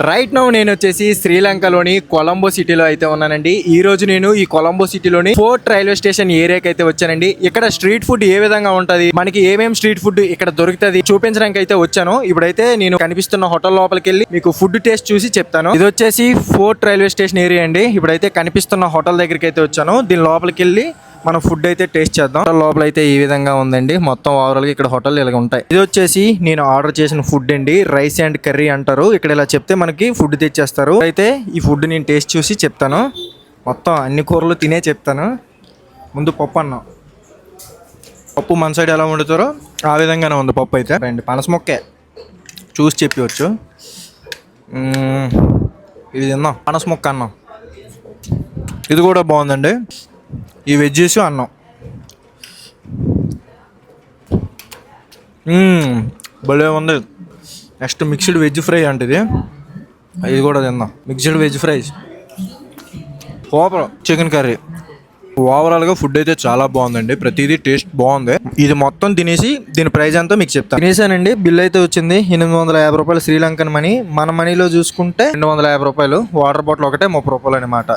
Right now నేను వచ్చేసి శ్రీలంకలోని కొలంబో సిటీలో అయితే ఉన్నానండి. ఈ రోజు నేను ఈ కొలంబో సిటీలోని ఫోర్ట్ రైల్వే స్టేషన్ ఏరియాకి అయితే వచ్చానండి. ఇక్కడ స్ట్రీట్ ఫుడ్ ఏ విధంగా ఉంటది, మనకి ఏమేమి స్ట్రీట్ ఫుడ్ ఇక్కడ దొరుకుతుంది చూపించడానికి అయితే వచ్చాను. ఇప్పుడైతే నేను కనిపిస్తున్న హోటల్ లోపలికి వెళ్ళి మీకు ఫుడ్ టేస్ట్ చూసి చెప్తాను. ఇది వచ్చేసి ఫోర్ట్ రైల్వే స్టేషన్ ఏరియా అండి. ఇప్పుడైతే కనిపిస్తున్న హోటల్ దగ్గరికి అయితే వచ్చాను. దీని లోపలికి వెళ్ళి మనం ఫుడ్ అయితే టేస్ట్ చేద్దాం. లోపల అయితే ఈ విధంగా ఉందండి. మొత్తం ఓవరాల్ గా ఇక్కడ హోటల్ ఇలా ఉంటాయి. ఇది వచ్చేసి నేను ఆర్డర్ చేసిన ఫుడ్ అండి. రైస్ అండ్ కర్రీ అంటారు. ఇక్కడ ఇలా చెప్తే మనకి ఫుడ్ తెచ్చేస్తారు. అయితే ఈ ఫుడ్ నేను టేస్ట్ చూసి చెప్తాను. మొత్తం అన్ని కూరలు తినే చెప్తాను. ముందు పప్పు అన్నం. పప్పు మన సైడ్ ఎలా వండుతారో ఆ విధంగానే ఉంది పప్పు అయితే. రండి, పనస మొక్కే చూసి చెప్పవచ్చు. ఇది తిన్నాం, పనస మొక్క అన్నం. ఇది కూడా బాగుందండి. ఈ వెజ్జెస్ అన్నం భలే ఉంది. నెక్స్ట్ మిక్స్డ్ వెజ్ ఫ్రై అంటే ఇది కూడా తిందాం. Mixed veg fry, super. Chicken curry. ఓవరాల్గా ఫుడ్ అయితే చాలా బాగుందండి. ప్రతిదీ టేస్ట్ బాగుంది. ఇది మొత్తం తినేసి దీని ప్రైస్ అంతా మీకు చెప్తాను. తినేసానండి. బిల్ అయితే వచ్చింది 850 రూపాయలు శ్రీలంకన్ మనీ. మన మనీలో చూసుకుంటే 250 రూపాయలు. వాటర్ బాటిల్ ఒకటే 30 రూపాయలు అనమాట.